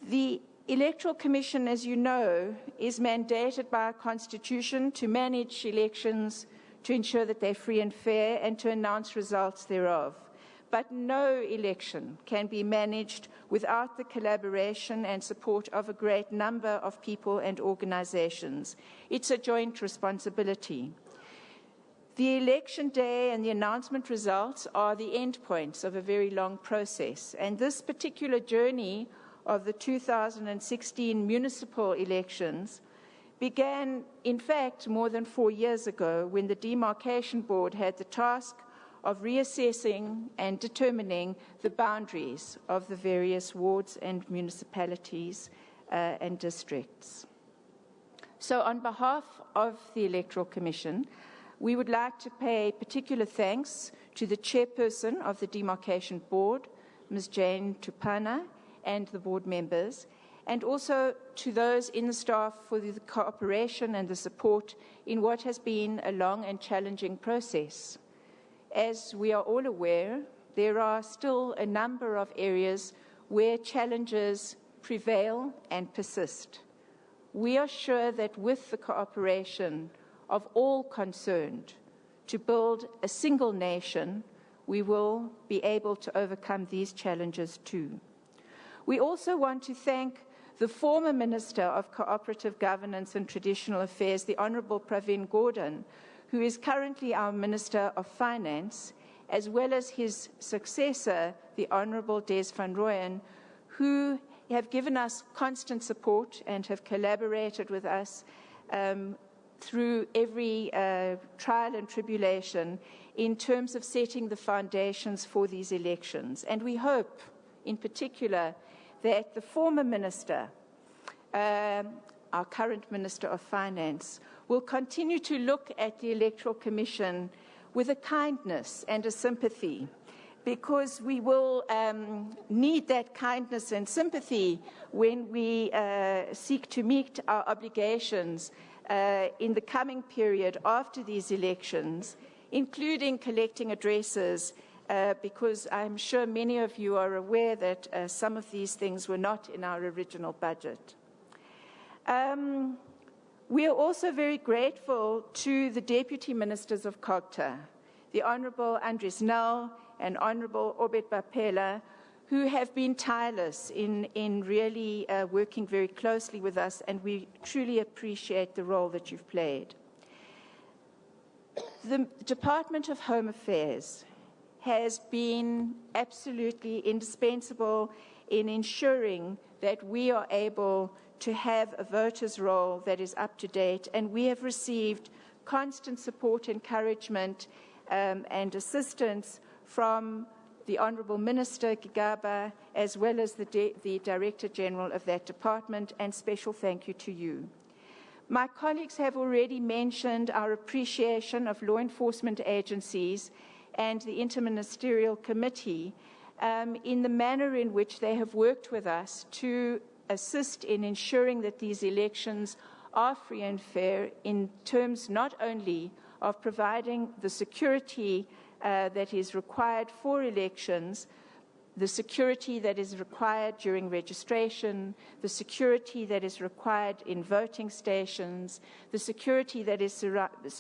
The Electoral Commission, as you know, is mandated by our Constitution to manage elections, to ensure that they're free and fair, and to announce results thereof. But no election can be managed without the collaboration and support of a great number of people and organizations. It's a joint responsibility. The election day and the announcement results are the endpoints of a very long process, and this particular journey of the 2016 municipal elections began, in fact, more than 4 years ago when the Demarcation Board had the task of reassessing and determining the boundaries of the various wards and municipalities and districts. So on behalf of the Electoral Commission, we would like to pay particular thanks to the Chairperson of the Demarcation Board, Ms. Jane Tupana, and the board members, and also to those in the staff for the cooperation and the support in what has been a long and challenging process. As we are all aware, there are still a number of areas where challenges prevail and persist. We are sure that with the cooperation of all concerned to build a single nation, we will be able to overcome these challenges too. We also want to thank the former Minister of Cooperative Governance and Traditional Affairs, the Honourable Pravin Gordhan, who is currently our Minister of Finance, as well as his successor, the Honourable Des van Rooyen, who have given us constant support and have collaborated with us through every trial and tribulation in terms of setting the foundations for these elections. And we hope, in particular, that the former minister, our current Minister of Finance, will continue to look at the Electoral Commission with a kindness and a sympathy because we will need that kindness and sympathy when we seek to meet our obligations in the coming period after these elections, including collecting addresses, because I'm sure many of you are aware that some of these things were not in our original budget. We are also very grateful to the Deputy Ministers of COGTA, the Honourable Andries Nel and Honourable Obed Bapela, who have been tireless in really working very closely with us, and we truly appreciate the role that you've played. The Department of Home Affairs has been absolutely indispensable in ensuring that we are able to have a voter's roll that is up to date, and we have received constant support, encouragement, and assistance from the Honourable Minister Gigaba, as well as the Director General of that department, and special thank you to you. My colleagues have already mentioned our appreciation of law enforcement agencies and the Interministerial Committee in the manner in which they have worked with us to assist in ensuring that these elections are free and fair, in terms not only of providing the security that is required for elections, the security that is required during registration, the security that is required in voting stations, the security that is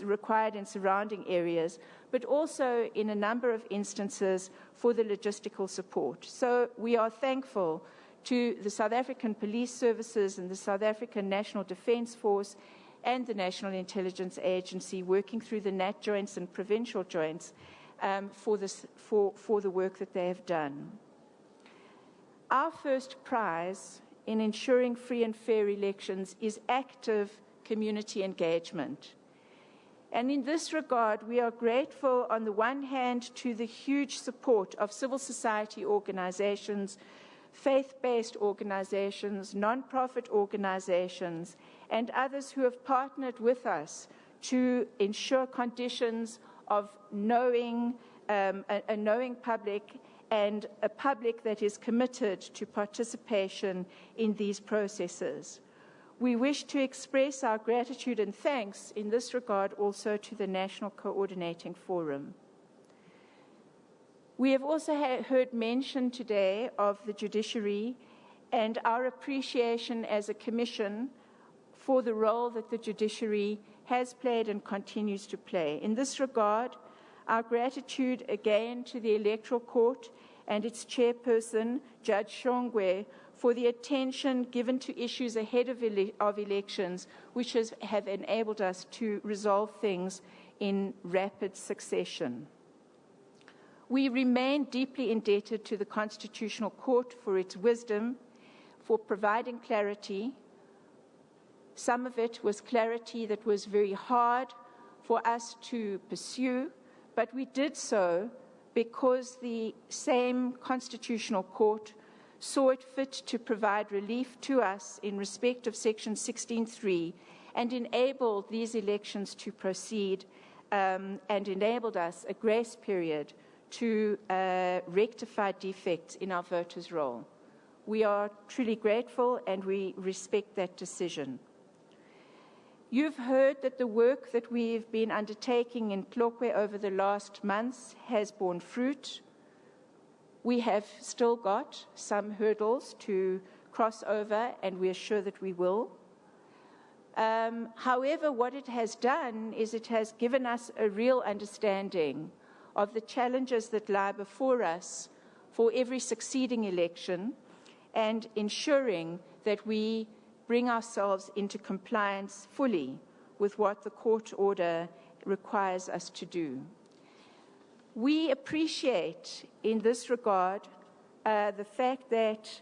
required in surrounding areas, but also in a number of instances for the logistical support. So we are thankful to the South African Police Services and the South African National Defence Force and the National Intelligence Agency, working through the NAT joints and provincial joints, for the work that they have done. Our first prize in ensuring free and fair elections is active community engagement. And in this regard, we are grateful, on the one hand, to the huge support of civil society organizations, faith-based organizations, non-profit organizations, and others who have partnered with us to ensure conditions of knowing, a knowing public, and a public that is committed to participation in these processes. We wish to express our gratitude and thanks in this regard also to the National Coordinating Forum. We have also heard mention today of the judiciary and our appreciation as a commission for the role that the judiciary has played and continues to play. In this regard, our gratitude again to the Electoral Court and its chairperson, Judge Shongwe, for the attention given to issues ahead of elections, which have enabled us to resolve things in rapid succession. We remain deeply indebted to the Constitutional Court for its wisdom, for providing clarity. Some of it was clarity that was very hard for us to pursue, but we did so because the same Constitutional Court saw it fit to provide relief to us in respect of Section 16.3 and enabled these elections to proceed and enabled us a grace period to rectify defects in our voters' roll. We are truly grateful and we respect that decision. You've heard that the work that we've been undertaking in Tlokwe over the last months has borne fruit. We have still got some hurdles to cross over, and we are sure that we will. However, what it has done is it has given us a real understanding of the challenges that lie before us for every succeeding election, and ensuring that we bring ourselves into compliance fully with what the court order requires us to do. We appreciate in this regard the fact that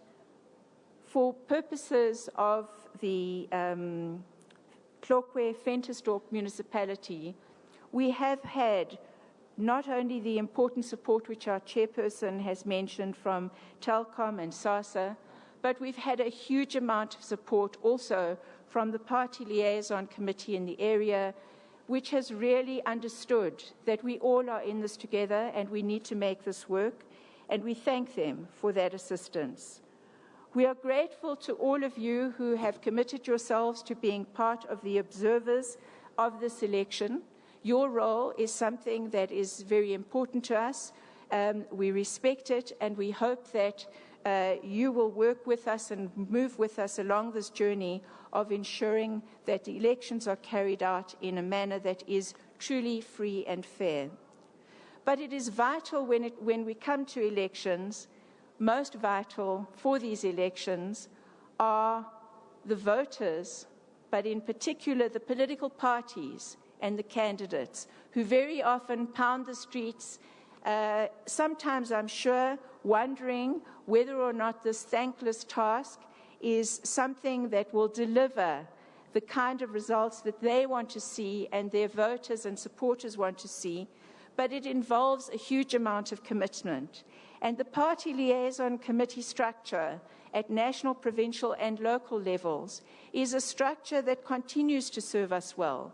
for purposes of the Tlokwe-Ventersdorp municipality, we have had not only the important support which our chairperson has mentioned from Telkom and SASA, but we've had a huge amount of support also from the party liaison committee in the area, which has really understood that we all are in this together and we need to make this work, and we thank them for that assistance. We are grateful to all of you who have committed yourselves to being part of the observers of this election. Your role is something that is very important to us. We respect it, and we hope that you will work with us and move with us along this journey of ensuring that the elections are carried out in a manner that is truly free and fair. But it is vital when we come to elections, most vital for these elections are the voters, but in particular the political parties and the candidates, who very often pound the streets, sometimes, I'm sure, wondering whether or not this thankless task is something that will deliver the kind of results that they want to see and their voters and supporters want to see, but it involves a huge amount of commitment. And the party liaison committee structure at national, provincial and local levels is a structure that continues to serve us well.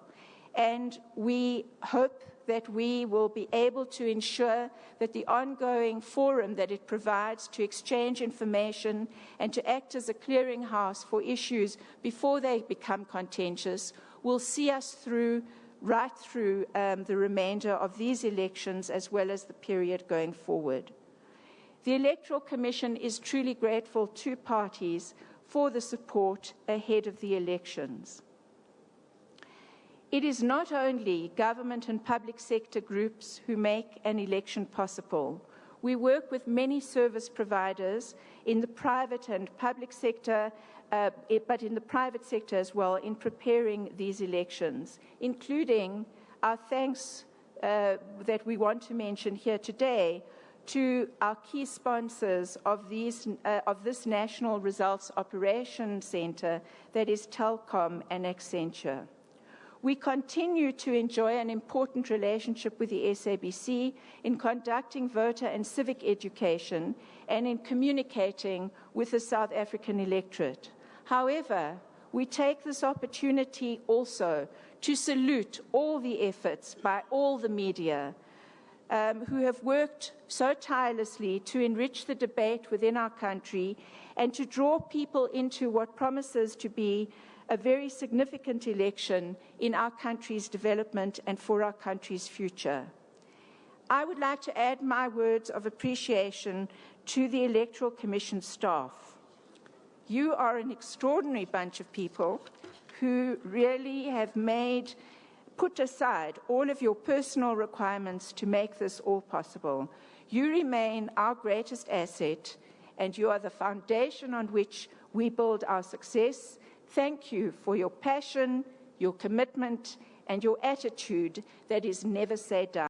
And we hope that we will be able to ensure that the ongoing forum that it provides to exchange information and to act as a clearinghouse for issues before they become contentious will see us through, right through the remainder of these elections as well as the period going forward. The Electoral Commission is truly grateful to parties for the support ahead of the elections. It is not only government and public sector groups who make an election possible. We work with many service providers in the private and public sector, but in the private sector as well, in preparing these elections, including our thanks that we want to mention here today to our key sponsors of this National Results Operation Centre, that is Telkom and Accenture. We continue to enjoy an important relationship with the SABC in conducting voter and civic education and in communicating with the South African electorate. However, we take this opportunity also to salute all the efforts by all the media who have worked so tirelessly to enrich the debate within our country and to draw people into what promises to be a very significant election in our country's development and for our country's future. I would like to add my words of appreciation to the Electoral Commission staff. You are an extraordinary bunch of people who really have put aside all of your personal requirements to make this all possible. You remain our greatest asset, and you are the foundation on which we build our success. Thank you for your passion, your commitment, and your attitude that is never say die.